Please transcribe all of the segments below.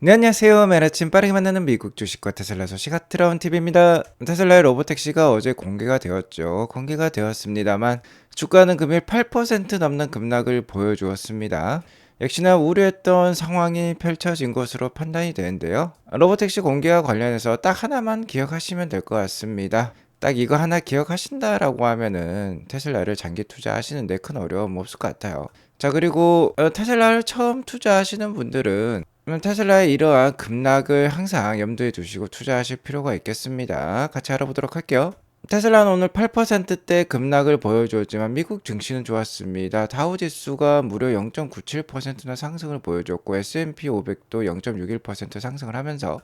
네, 안녕하세요. 매일 아침 빠르게 만나는 미국 주식과 테슬라 소식 핫트라운 TV입니다. 테슬라의 로보택시가 어제 공개가 되었죠. 공개가 되었습니다만 주가는 금일 8% 넘는 급락을 보여주었습니다. 역시나 우려했던 상황이 펼쳐진 것으로 판단이 되는데요. 로보택시 공개와 관련해서 딱 하나만 기억하시면 될 것 같습니다. 딱 이거 하나 기억하신다라고 하면은 테슬라를 장기 투자하시는데 큰 어려움 없을 것 같아요. 자, 그리고 테슬라를 처음 투자하시는 분들은 테슬라의 이러한 급락을 항상 염두에 두시고 투자하실 필요가 있겠습니다. 같이 알아보도록 할게요. 테슬라는 오늘 8%대 급락을 보여주었지만 미국 증시는 좋았습니다. 다우 지수가 무려 0.97%나 상승을 보여줬고 S&P 500도 0.61% 상승을 하면서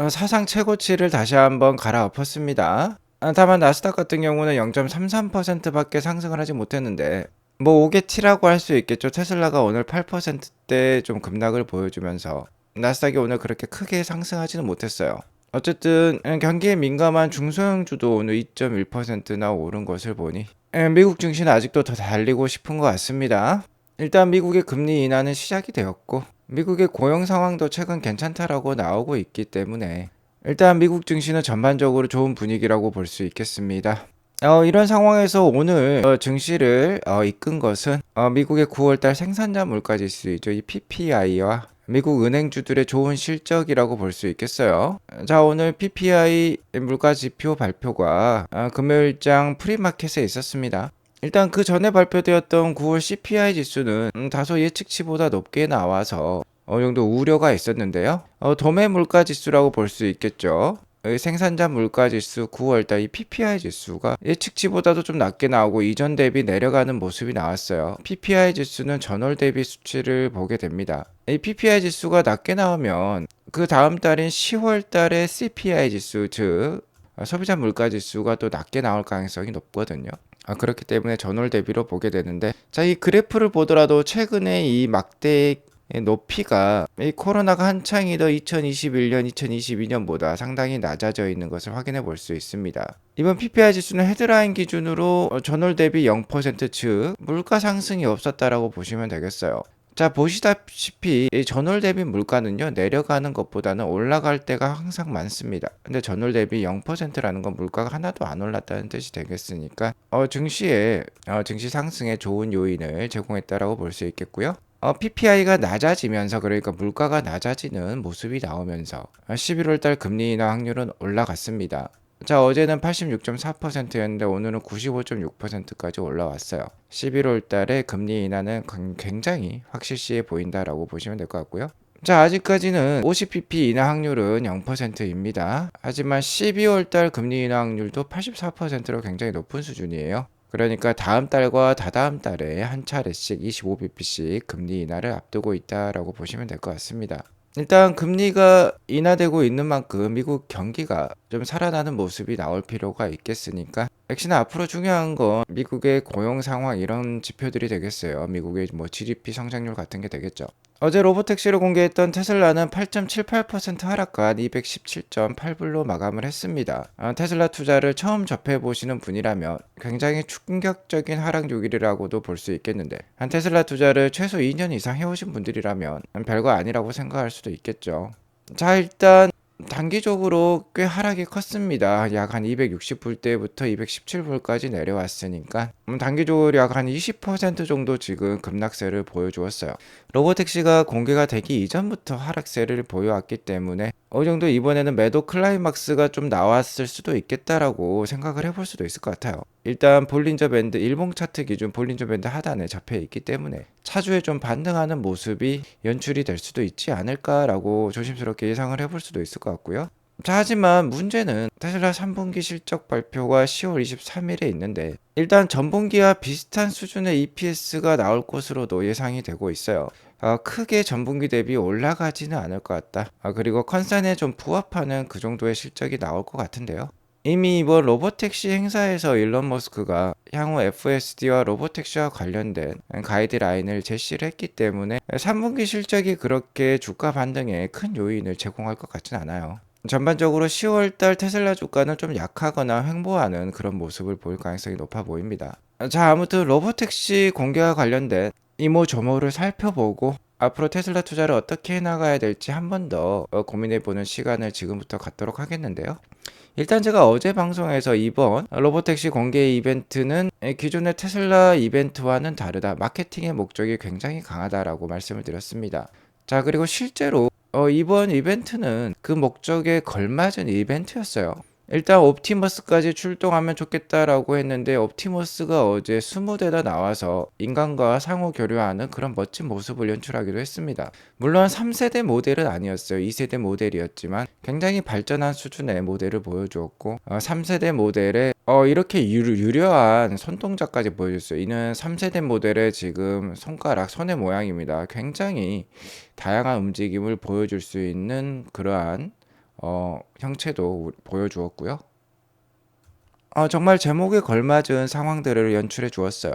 사상 최고치를 다시 한번 갈아엎었습니다. 다만 나스닥 같은 경우는 0.33%밖에 상승을 하지 못했는데 뭐 5개 T라고 할 수 있겠죠. 테슬라가 오늘 8%대 좀 급락을 보여주면서 나스닥이 오늘 그렇게 크게 상승하지는 못했어요. 어쨌든 경기에 민감한 중소형주도 오늘 2.1%나 오른 것을 보니 미국 증시는 아직도 더 달리고 싶은 것 같습니다. 일단 미국의 금리 인하는 시작이 되었고 미국의 고용 상황도 최근 괜찮다라고 나오고 있기 때문에 일단 미국 증시는 전반적으로 좋은 분위기라고 볼 수 있겠습니다. 이런 상황에서 오늘 증시를 이끈 것은 미국의 9월달 생산자 물가지수이죠. 이 PPI와 미국 은행주들의 좋은 실적이라고 볼 수 있겠어요. 자, 오늘 PPI 물가지표 발표가 금요일장 프리마켓에 있었습니다. 일단 그 전에 발표되었던 9월 CPI 지수는 다소 예측치보다 높게 나와서 어느 정도 우려가 있었는데요. 도매 물가 지수라고 볼 수 있겠죠. 생산자 물가 지수 9월달 이 PPI 지수가 예측치보다도 좀 낮게 나오고 이전 대비 내려가는 모습이 나왔어요. PPI 지수는 전월 대비 수치를 보게 됩니다. 이 PPI 지수가 낮게 나오면 그 다음 달인 10월 달에 CPI 지수 즉 소비자 물가 지수가 또 낮게 나올 가능성이 높거든요. 그렇기 때문에 전월 대비로 보게 되는데 자, 이 그래프를 보더라도 최근에 이 막대 높이가 이 코로나가 한창이던 2021년, 2022년보다 상당히 낮아져 있는 것을 확인해 볼 수 있습니다. 이번 PPI 지수는 헤드라인 기준으로 전월 대비 0% 즉 물가 상승이 없었다라고 보시면 되겠어요. 자, 보시다시피 이 전월 대비 물가는요 내려가는 것보다는 올라갈 때가 항상 많습니다. 근데 전월 대비 0%라는 건 물가가 하나도 안 올랐다는 뜻이 되겠으니까 증시에 증시 상승에 좋은 요인을 제공했다라고 볼 수 있겠고요. PPI가 낮아지면서 그러니까 물가가 낮아지는 모습이 나오면서 11월 달 금리 인하 확률은 올라갔습니다. 자, 어제는 86.4%였는데 오늘은 95.6%까지 올라왔어요. 11월 달에 금리 인하는 굉장히 확실시해 보인다라고 보시면 될 것 같고요. 자, 아직까지는 50bp 인하 확률은 0%입니다. 하지만 12월 달 금리 인하 확률도 84%로 굉장히 높은 수준이에요. 그러니까 다음 달과 다다음 달에 한 차례씩 25bp씩 금리 인하를 앞두고 있다라고 보시면 될 것 같습니다. 일단 금리가 인하되고 있는 만큼 미국 경기가 좀 살아나는 모습이 나올 필요가 있겠으니까 역시나 앞으로 중요한 건 미국의 고용 상황 이런 지표들이 되겠어요. 미국의 뭐 GDP 성장률 같은 게 되겠죠. 어제 로보택시를 공개했던 테슬라는 8.78% 하락한 217.8불로 마감을 했습니다. 테슬라 투자를 처음 접해보시는 분이라면 굉장히 충격적인 하락 요일이라고도 볼 수 있겠는데 테슬라 투자를 최소 2년 이상 해오신 분들이라면 별거 아니라고 생각할 수도 있겠죠. 자, 일단 단기적으로 꽤 하락이 컸습니다. 약 한 260불대부터 217불까지 내려왔으니까 단기적으로 약 한 20% 정도 지금 급락세를 보여주었어요. 로보택시가 공개가 되기 이전부터 하락세를 보여왔기 때문에 어느 정도 이번에는 매도 클라이막스가 좀 나왔을 수도 있겠다라고 생각을 해볼 수도 있을 것 같아요. 일단 볼린저 밴드 일봉 차트 기준 볼린저 밴드 하단에 잡혀 있기 때문에 차주에 좀 반등하는 모습이 연출이 될 수도 있지 않을까라고 조심스럽게 예상을 해볼 수도 있을 것 같고요. 자, 하지만 문제는 테슬라 3분기 실적 발표가 10월 23일에 있는데 일단 전분기와 비슷한 수준의 EPS가 나올 것으로도 예상이 되고 있어요. 크게 전분기 대비 올라가지는 않을 것 같다. 그리고 컨센에 좀 부합하는 그 정도의 실적이 나올 것 같은데요. 이미 이번 로보택시 행사에서 일론 머스크가 향후 FSD와 로보택시와 관련된 가이드라인을 제시를 했기 때문에 3분기 실적이 그렇게 주가 반등에 큰 요인을 제공할 것 같진 않아요. 전반적으로 10월달 테슬라 주가는 좀 약하거나 횡보하는 그런 모습을 보일 가능성이 높아 보입니다. 자, 아무튼 로보택시 공개와 관련된 이모저모를 살펴보고 앞으로 테슬라 투자를 어떻게 해나가야 될지 한 번 더 고민해보는 시간을 지금부터 갖도록 하겠는데요. 일단 제가 어제 방송에서 이번 로보택시 공개 이벤트는 기존의 테슬라 이벤트와는 다르다. 마케팅의 목적이 굉장히 강하다라고 말씀을 드렸습니다. 자, 그리고 실제로 이번 이벤트는 그 목적에 걸맞은 이벤트였어요. 일단 옵티머스까지 출동하면 좋겠다라고 했는데 옵티머스가 어제 20대나 나와서 인간과 상호 교류하는 그런 멋진 모습을 연출하기도 했습니다. 물론 3세대 모델은 아니었어요. 2세대 모델이었지만 굉장히 발전한 수준의 모델을 보여주었고 3세대 모델에 이렇게 유려한 손동작까지 보여줬어요. 이는 3세대 모델의 지금 손가락, 손의 모양입니다. 굉장히 다양한 움직임을 보여줄 수 있는 그러한 형체도 보여주었고요. 정말 제목에 걸맞은 상황들을 연출해 주었어요.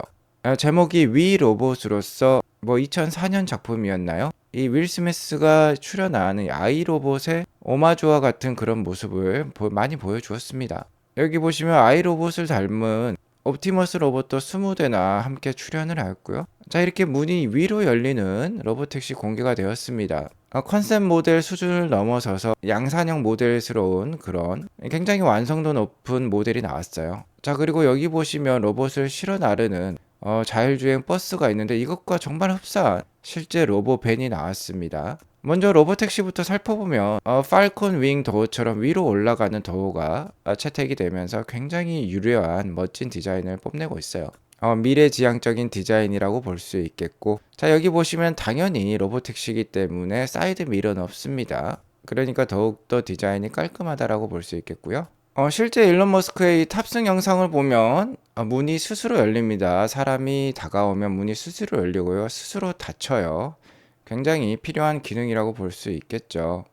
제목이 위 로봇으로서 2004년 작품이었나요? 이 윌 스미스가 출연한 이 아이 로봇의 오마주와 같은 그런 모습을 많이 보여주었습니다. 여기 보시면 아이 로봇을 닮은 옵티머스 로봇도 20대나 함께 출연을 하였고요. 자, 이렇게 문이 위로 열리는 로보택시 공개가 되었습니다. 컨셉 모델 수준을 넘어서서 양산형 모델스러운 그런 굉장히 완성도 높은 모델이 나왔어요. 자, 그리고 여기 보시면 로봇을 실어 나르는 자율주행 버스가 있는데 이것과 정말 흡사한 실제 로보밴이 나왔습니다. 먼저 로보택시부터 살펴보면 팔콘 윙 도어처럼 위로 올라가는 도어가 채택이 되면서 굉장히 유려한 멋진 디자인을 뽐내고 있어요. 미래지향적인 디자인이라고 볼 수 있겠고, 자, 여기 보시면 당연히 로보택시이기 때문에 사이드 미러는 없습니다. 그러니까 더욱더 디자인이 깔끔하다라고 볼 수 있겠고요. 실제 일론 머스크의 이 탑승 영상을 보면 문이 스스로 열립니다. 사람이 다가오면 문이 스스로 열리고요. 스스로 닫혀요. 굉장히 필요한 기능이라고 볼 수 있겠죠.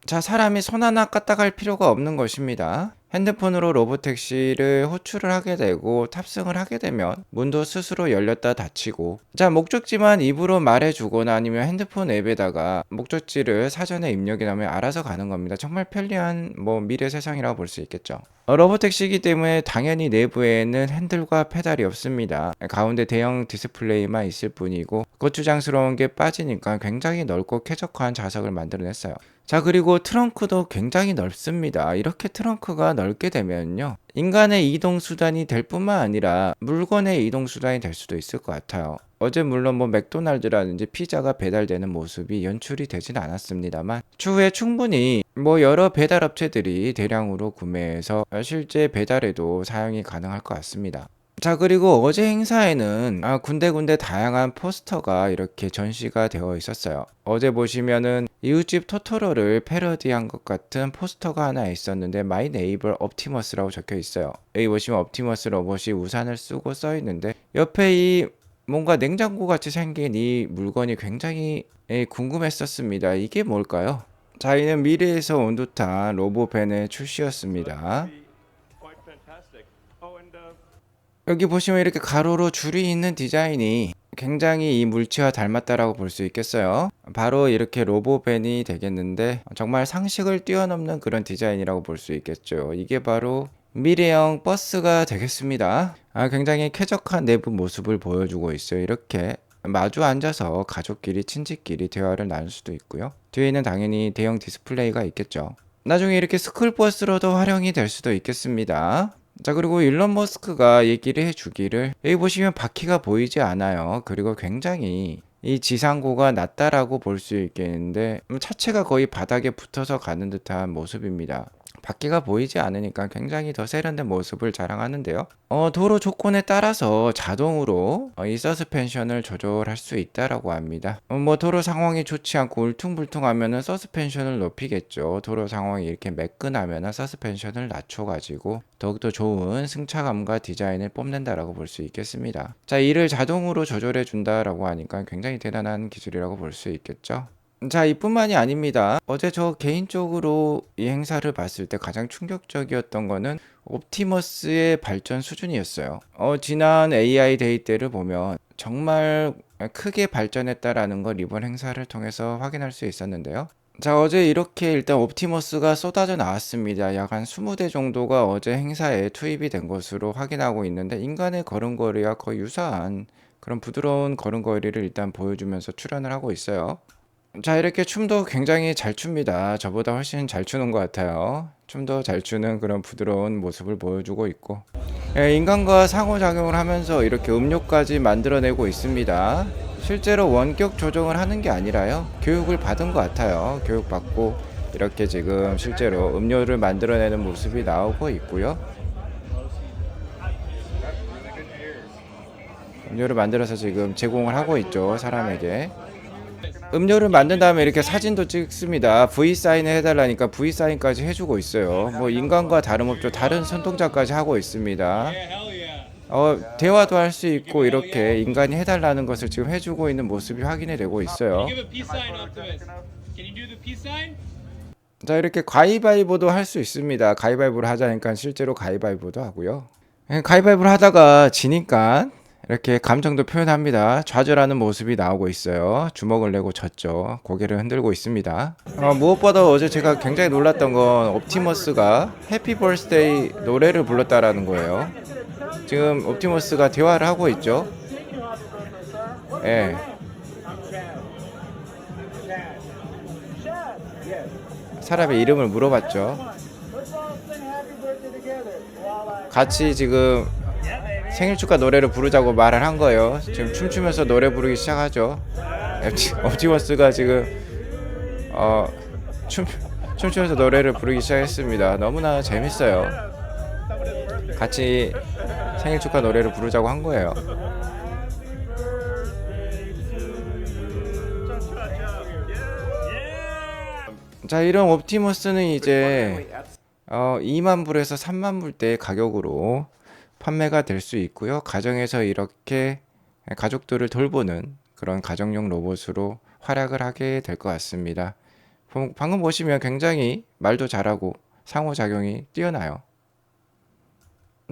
자, 사람이 손 하나 까딱할 필요가 없는 것입니다. 핸드폰으로 로보택시를 호출을 하게 되고 탑승을 하게 되면 문도 스스로 열렸다 닫히고, 자, 목적지만 입으로 말해주거나 아니면 핸드폰 앱에다가 목적지를 사전에 입력해 놓으면 알아서 가는 겁니다. 정말 편리한 미래 세상이라고 볼 수 있겠죠. 로보택시이기 때문에 당연히 내부에는 핸들과 페달이 없습니다. 가운데 대형 디스플레이만 있을 뿐이고 거추장스러운 게 빠지니까 굉장히 넓고 쾌적한 좌석을 만들어냈어요. 자, 그리고 트렁크도 굉장히 넓습니다. 이렇게 트렁크가 넓게 되면요, 인간의 이동 수단이 될 뿐만 아니라 물건의 이동 수단이 될 수도 있을 것 같아요. 어제 물론 맥도날드라든지 피자가 배달되는 모습이 연출이 되진 않았습니다만 추후에 충분히 여러 배달 업체들이 대량으로 구매해서 실제 배달에도 사용이 가능할 것 같습니다. 자, 그리고 어제 행사에는 군데군데 다양한 포스터가 이렇게 전시가 되어 있었어요. 어제 보시면은 이웃집 토토로를 패러디한 것 같은 포스터가 하나 있었는데 My Neighbor Optimus라고 적혀 있어요. 여기 보시면 옵티머스 로봇이 우산을 쓰고 써 있는데 옆에 이 뭔가 냉장고 같이 생긴 이 물건이 굉장히 궁금했었습니다. 이게 뭘까요? 자, 이는 미래에서 온 듯한 로보밴의 출시였습니다. 여기 보시면 이렇게 가로로 줄이 있는 디자인이 굉장히 이 물체와 닮았다라고 볼 수 있겠어요. 바로 이렇게 로보밴이 되겠는데 정말 상식을 뛰어넘는 그런 디자인이라고 볼 수 있겠죠. 이게 바로 미래형 버스가 되겠습니다. 굉장히 쾌적한 내부 모습을 보여주고 있어요. 이렇게 마주 앉아서 가족끼리 친지끼리 대화를 나눌 수도 있고요. 뒤에는 당연히 대형 디스플레이가 있겠죠. 나중에 이렇게 스쿨버스로도 활용이 될 수도 있겠습니다. 자, 그리고 일론 머스크가 얘기를 해주기를 여기 보시면 바퀴가 보이지 않아요. 그리고 굉장히 이 지상고가 낮다라고 볼 수 있겠는데 차체가 거의 바닥에 붙어서 가는 듯한 모습입니다. 바퀴가 보이지 않으니까 굉장히 더 세련된 모습을 자랑하는데요. 도로 조건에 따라서 자동으로 이 서스펜션을 조절할 수 있다라고 합니다. 도로 상황이 좋지 않고 울퉁불퉁하면은 서스펜션을 높이겠죠. 도로 상황이 이렇게 매끈하면은 서스펜션을 낮춰가지고 더욱더 좋은 승차감과 디자인을 뽐낸다라고 볼 수 있겠습니다. 자, 이를 자동으로 조절해 준다라고 하니까 굉장히 대단한 기술이라고 볼 수 있겠죠. 자, 이뿐만이 아닙니다. 어제 저 개인적으로 이 행사를 봤을 때 가장 충격적이었던 거는 옵티머스의 발전 수준이었어요. 지난 AI 데이 때를 보면 정말 크게 발전했다라는 걸 이번 행사를 통해서 확인할 수 있었는데요. 자, 어제 이렇게 일단 옵티머스가 쏟아져 나왔습니다. 약 한 20대 정도가 어제 행사에 투입이 된 것으로 확인하고 있는데 인간의 걸음걸이와 거의 유사한 그런 부드러운 걸음걸이를 일단 보여주면서 출연을 하고 있어요. 자, 이렇게 춤도 굉장히 잘 춥니다. 저보다 훨씬 잘 추는 것 같아요. 춤도 잘 추는 그런 부드러운 모습을 보여주고 있고, 인간과 상호작용을 하면서 이렇게 음료까지 만들어내고 있습니다. 실제로 원격 조정을 하는 게 아니라요, 교육을 받은 것 같아요. 교육받고 이렇게 지금 실제로 음료를 만들어내는 모습이 나오고 있고요. 음료를 만들어서 지금 제공을 하고 있죠, 사람에게. 음료를 만든 다음에 이렇게 사진도 찍습니다. V 사인을 해달라니까 V 사인까지 해주고 있어요. 뭐 인간과 다름없죠. 다른 손동작까지 하고 있습니다. 대화도 할 수 있고 이렇게 인간이 해달라는 것을 지금 해주고 있는 모습이 확인이 되고 있어요. 자, 이렇게 가위바위보도 할 수 있습니다. 가위바위보를 하자니까 실제로 가위바위보도 하고요. 가위바위보를 하다가 지니까 이렇게 감정도 표현합니다. 좌절하는 모습이 나오고 있어요. 주먹을 내고 졌죠. 고개를 흔들고 있습니다. 무엇보다 어제 제가 굉장히 놀랐던 건 옵티머스가 해피 버스데이 노래를 불렀다라는 거예요. 지금 옵티머스가 대화를 하고 있죠. 예. 사람의 이름을 물어봤죠. 같이 지금 생일 축하 노래를 부르자고 말을 한 거예요. 지금 춤추면서 노래 부르기 시작하죠. 옵티머스가 지금 춤추면서 노래를 부르기 시작했습니다. 너무나 재밌어요. 같이 생일 축하 노래를 부르자고 한 거예요. 자, 이런 옵티머스는 이제 2만 불에서 3만 불대 가격으로 판매가 될 수 있고요. 가정에서 이렇게 가족들을 돌보는 그런 가정용 로봇으로 활약을 하게 될 것 같습니다. 방금 보시면 굉장히 말도 잘하고 상호작용이 뛰어나요.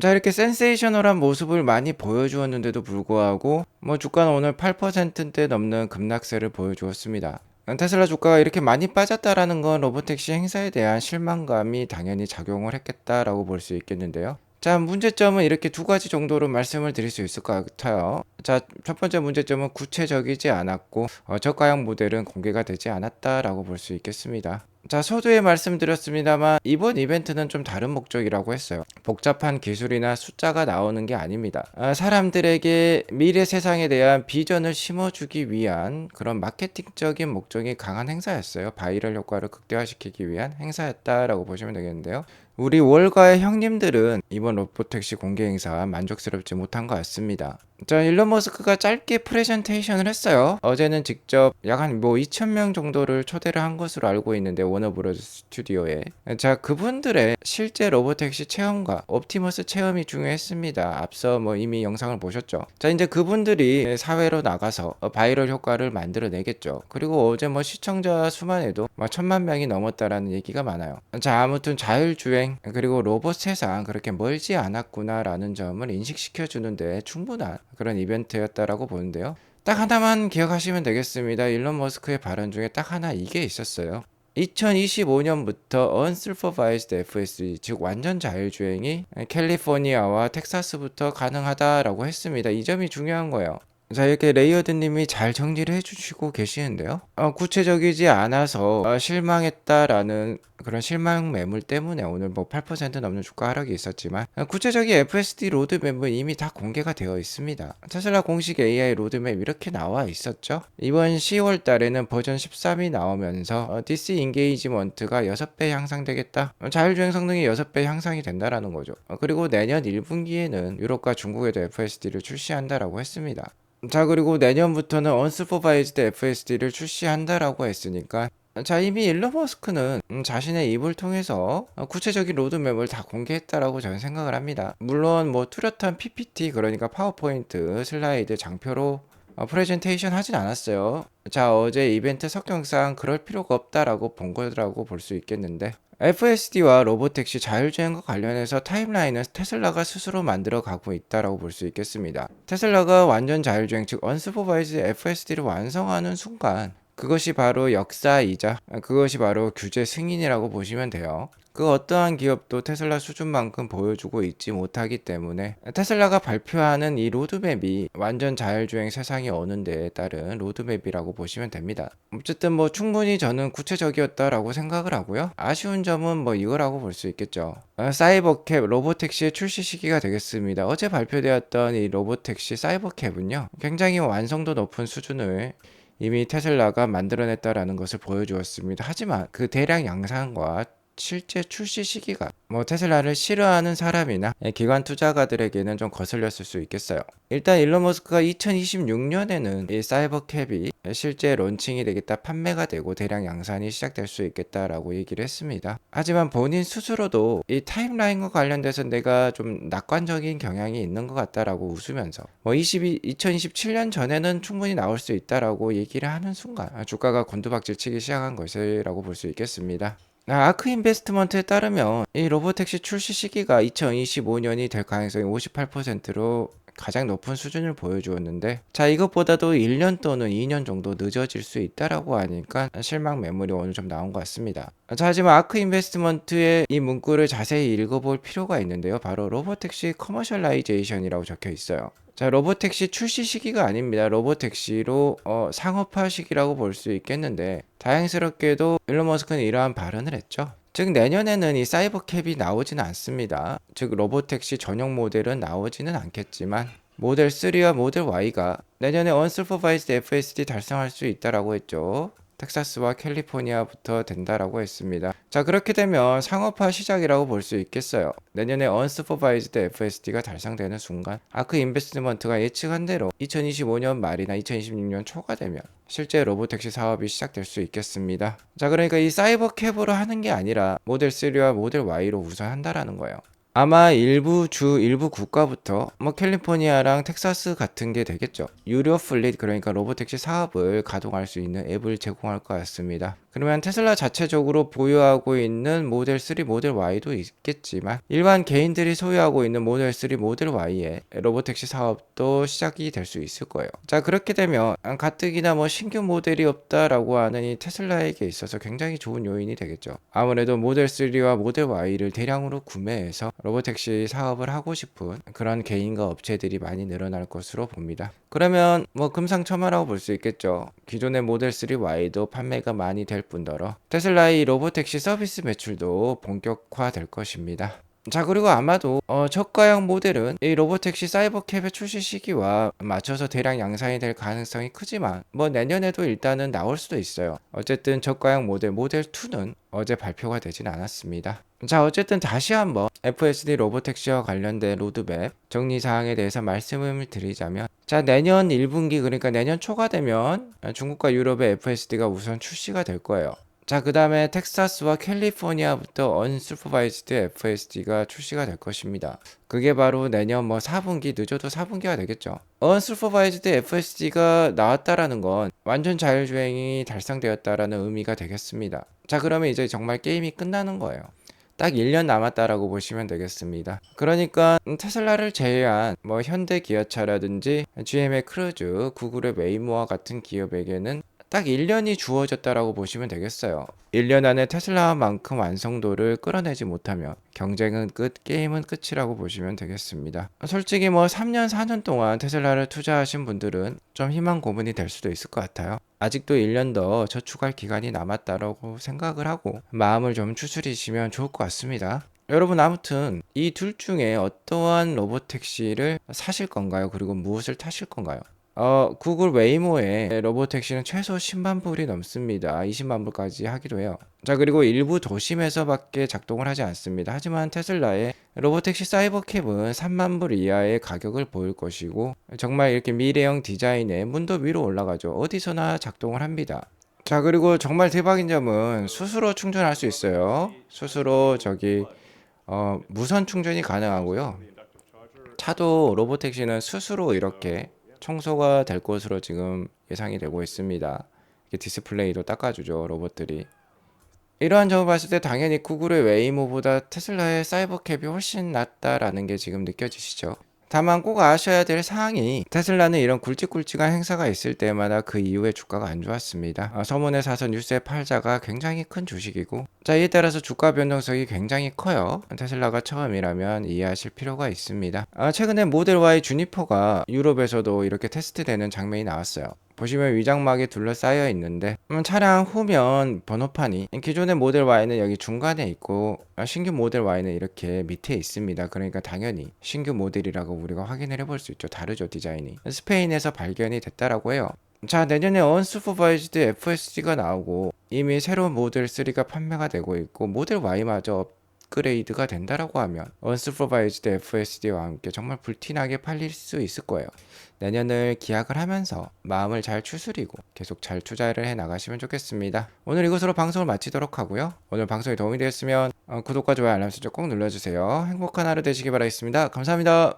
자, 이렇게 센세이셔널한 모습을 많이 보여주었는데도 불구하고 주가는 오늘 8%대 넘는 급락세를 보여주었습니다. 테슬라 주가가 이렇게 많이 빠졌다라는 건 로보택시 행사에 대한 실망감이 당연히 작용을 했겠다라고 볼 수 있겠는데요. 자, 문제점은 이렇게 두 가지 정도로 말씀을 드릴 수 있을 것 같아요. 자, 첫 번째 문제점은 구체적이지 않았고 저가형 모델은 공개가 되지 않았다라고 볼 수 있겠습니다. 자, 서두에 말씀드렸습니다만 이번 이벤트는 좀 다른 목적이라고 했어요. 복잡한 기술이나 숫자가 나오는 게 아닙니다. 사람들에게 미래 세상에 대한 비전을 심어주기 위한 그런 마케팅적인 목적이 강한 행사였어요. 바이럴 효과를 극대화시키기 위한 행사였다라고 보시면 되겠는데요. 우리 월가의 형님들은 이번 로보택시 공개 행사 만족스럽지 못한 것 같습니다. 자, 일론 머스크가 짧게 프레젠테이션을 했어요. 어제는 직접 약 한 2,000명 정도를 초대를 한 것으로 알고 있는데, 워너브로스 스튜디오에. 자, 그분들의 실제 로보택시 체험과 옵티머스 체험이 중요했습니다. 앞서 이미 영상을 보셨죠. 자, 이제 그분들이 사회로 나가서 바이럴 효과를 만들어내겠죠. 그리고 어제 시청자 수만 해도 1,000만 명이 넘었다라는 얘기가 많아요. 자, 아무튼 자율주행 그리고 로봇 세상 그렇게 멀지 않았구나라는 점을 인식시켜 주는데 충분한 그런 이벤트였다라고 보는데요. 딱 하나만 기억하시면 되겠습니다. 일론 머스크의 발언 중에 딱 하나 이게 있었어요. 2025년부터 Unsupervised FSD, 즉 완전 자율주행이 캘리포니아와 텍사스부터 가능하다라고 했습니다. 이 점이 중요한 거예요. 자, 이렇게 레이어드님이 잘 정리를 해주시고 계시는데요. 구체적이지 않아서 실망했다라는 그런 실망 매물 때문에 오늘 8% 넘는 주가 하락이 있었지만, 구체적인 FSD 로드맵은 이미 다 공개가 되어 있습니다. 테슬라 공식 AI 로드맵 이렇게 나와 있었죠. 이번 10월 달에는 버전 13이 나오면서 DC 인게이지먼트가 6배 향상되겠다. 자율주행 성능이 6배 향상이 된다라는 거죠. 그리고 내년 1분기에는 유럽과 중국에도 FSD를 출시한다라고 했습니다. 자, 그리고 내년부터는 언슈퍼바이즈드 FSD를 출시한다라고 했으니까, 자, 이미 일론 머스크는 자신의 입을 통해서 구체적인 로드맵을 다 공개했다라고 저는 생각을 합니다. 물론 뚜렷한 PPT, 그러니까 파워포인트 슬라이드 장표로 프레젠테이션 하진 않았어요. 자, 어제 이벤트 석경상 그럴 필요가 없다라고 본 거라고 볼 수 있겠는데, FSD와 로보택시 자율주행과 관련해서 타임라인은 테슬라가 스스로 만들어 가고 있다라고 볼 수 있겠습니다. 테슬라가 완전 자율주행, 즉 언슈퍼바이즈 FSD를 완성하는 순간 그것이 바로 역사이자 그것이 바로 규제 승인이라고 보시면 돼요. 그 어떠한 기업도 테슬라 수준만큼 보여주고 있지 못하기 때문에 테슬라가 발표하는 이 로드맵이 완전 자율주행 세상이 오는 데에 따른 로드맵이라고 보시면 됩니다. 어쨌든 뭐 충분히 저는 구체적이었다라고 생각을 하고요. 아쉬운 점은 뭐 이거라고 볼 수 있겠죠. 사이버캡 로보택시의 출시 시기가 되겠습니다. 어제 발표되었던 이 로보택시 사이버캡은요, 굉장히 완성도 높은 수준을 이미 테슬라가 만들어냈다라는 것을 보여주었습니다. 하지만 그 대량 양산과 실제 출시 시기가 뭐 테슬라를 싫어하는 사람이나 기관 투자가들에게는 좀 거슬렸을 수 있겠어요. 일단 일론 머스크가 2026년에는 이 사이버캡이 실제 론칭이 되겠다, 판매가 되고 대량 양산이 시작될 수 있겠다라고 얘기를 했습니다. 하지만 본인 스스로도 이 타임라인과 관련돼서 내가 좀 낙관적인 경향이 있는 것 같다라고 웃으면서 뭐 2027년 전에는 충분히 나올 수 있다라고 얘기를 하는 순간 주가가 곤두박질 치기 시작한 것이라고 볼 수 있겠습니다. 아크 인베스트먼트에 따르면 이 로보택시 출시 시기가 2025년이 될 가능성이 58%로 가장 높은 수준을 보여주었는데, 자, 이것보다도 1년 또는 2년 정도 늦어질 수 있다라고 하니까 실망 매물이 어느 정도 나온 것 같습니다. 자, 하지만 아크 인베스트먼트의 이 문구를 자세히 읽어볼 필요가 있는데요. 바로 로보택시 커머셜라이제이션이라고 적혀 있어요. 자, 로보택시 출시 시기가 아닙니다. 로보택시로 상업화 시기라고 볼 수 있겠는데, 다행스럽게도 일론 머스크는 이러한 발언을 했죠. 즉 내년에는 이 사이버캡이 나오지는 않습니다. 즉 로보택시 전용 모델은 나오지는 않겠지만 모델 3와 모델 Y가 내년에 언슈퍼바이즈드 FSD 달성할 수 있다라고 했죠. 텍사스와 캘리포니아부터 된다라고 했습니다. 자, 그렇게 되면 상업화 시작이라고 볼 수 있겠어요. 내년에 언슈퍼바이즈드 FSD가 달성되는 순간 아크 인베스트먼트가 예측한 대로 2025년 말이나 2026년 초가 되면 실제 로보택시 사업이 시작될 수 있겠습니다. 자, 그러니까 이 사이버캡으로 하는 게 아니라 모델 3와 모델 Y로 우선 한다라는 거예요. 아마 일부 국가부터 뭐 캘리포니아랑 텍사스 같은 게 되겠죠. 유료 플릿, 그러니까 로보택시 사업을 가동할 수 있는 앱을 제공할 것 같습니다. 그러면 테슬라 자체적으로 보유하고 있는 모델 3, 모델 Y도 있겠지만 일반 개인들이 소유하고 있는 모델 3, 모델 Y의 로보택시 사업도 시작이 될 수 있을 거예요. 자, 그렇게 되면 가뜩이나 뭐 신규 모델이 없다라고 하는 이 테슬라에게 있어서 굉장히 좋은 요인이 되겠죠. 아무래도 모델 3와 모델 Y를 대량으로 구매해서 로보택시 사업을 하고 싶은 그런 개인과 업체들이 많이 늘어날 것으로 봅니다. 그러면 뭐 금상첨화라고 볼 수 있겠죠. 기존의 모델 3Y도 판매가 많이 될 뿐더러 테슬라의 로보택시 서비스 매출도 본격화될 것입니다. 자, 그리고 아마도 저가형 모델은 이 로보택시 사이버캡의 출시 시기와 맞춰서 대량 양산이 될 가능성이 크지만 뭐 내년에도 일단은 나올 수도 있어요. 어쨌든 저가형 모델 2는 어제 발표가 되진 않았습니다. 자, 어쨌든 다시 한번 FSD 로보택시와 관련된 로드맵 정리사항에 대해서 말씀을 드리자면, 자, 내년 1분기, 그러니까 내년 초가 되면 중국과 유럽의 FSD가 우선 출시가 될 거예요. 자, 그 다음에 텍사스와 캘리포니아부터 언슈퍼바이즈드 FSD가 출시가 될 것입니다. 그게 바로 내년 뭐 4분기, 늦어도 4분기가 되겠죠. 언슈퍼바이즈드 FSD가 나왔다라는 건 완전 자율주행이 달성되었다라는 의미가 되겠습니다. 자, 그러면 이제 정말 게임이 끝나는 거예요. 딱 1년 남았다라고 보시면 되겠습니다. 그러니까 테슬라를 제외한 뭐 현대 기아차라든지 GM의 크루즈, 구글의 웨이모와 같은 기업에게는 딱 1년이 주어졌다라고 보시면 되겠어요. 1년 안에 테슬라만큼 완성도를 끌어내지 못하면 경쟁은 끝, 게임은 끝이라고 보시면 되겠습니다. 솔직히 뭐 3년, 4년 동안 테슬라를 투자하신 분들은 좀 희망 고문이 될 수도 있을 것 같아요. 아직도 1년 더 저축할 기간이 남았다라고 생각을 하고 마음을 좀 추스리시면 좋을 것 같습니다. 여러분, 아무튼 이 둘 중에 어떠한 로보택시를 사실 건가요? 그리고 무엇을 타실 건가요? 구글 웨이모의 로보택시는 최소 10만 불이 넘습니다. 20만 불까지 하기도 해요. 자, 그리고 일부 도심에서밖에 작동을 하지 않습니다. 하지만 테슬라의 로보택시 사이버캡은 3만 불 이하의 가격을 보일 것이고, 정말 이렇게 미래형 디자인에 문도 위로 올라가죠. 어디서나 작동을 합니다. 자, 그리고 정말 대박인 점은 스스로 충전할 수 있어요. 스스로 무선 충전이 가능하고요. 차도 로보택시는 스스로 이렇게 청소가 될 것으로 지금 예상이 되고 있습니다. 이렇게 디스플레이도 닦아주죠, 로봇들이. 이러한 점을 봤을 때 당연히 구글의 웨이모보다 테슬라의 사이버캡이 훨씬 낫다라는 게 지금 느껴지시죠. 다만 꼭 아셔야 될 사항이 테슬라는 이런 굵직굵직한 행사가 있을 때마다 그 이후에 주가가 안 좋았습니다. 서문에 사서 뉴스에 팔자가 굉장히 큰 주식이고, 자, 이에 따라서 주가 변동성이 굉장히 커요. 테슬라가 처음이라면 이해하실 필요가 있습니다. 최근에 모델 Y 주니퍼가 유럽에서도 이렇게 테스트되는 장면이 나왔어요. 보시면 위장막에 둘러싸여 있는데 차량 후면 번호판이 기존의 모델 Y는 여기 중간에 있고 신규 모델 Y는 이렇게 밑에 있습니다. 그러니까 당연히 신규 모델이라고 우리가 확인을 해볼 수 있죠. 다르죠, 디자인이. 스페인에서 발견이 됐다라고 해요. 자, 내년에 언슈퍼바이즈드 FSD가 나오고 이미 새로운 모델 3가 판매가 되고 있고 모델 Y마저 업그레이드가 된다라고 하면 언슈퍼바이즈드 FSD와 함께 정말 불티나게 팔릴 수 있을 거예요. 내년을 기약을 하면서 마음을 잘 추스리고 계속 잘 투자를 해 나가시면 좋겠습니다. 오늘 이것으로 방송을 마치도록 하고요. 오늘 방송이 도움이 되었으면 구독과 좋아요 알람 설정 꼭 눌러주세요. 행복한 하루 되시기 바라겠습니다. 감사합니다.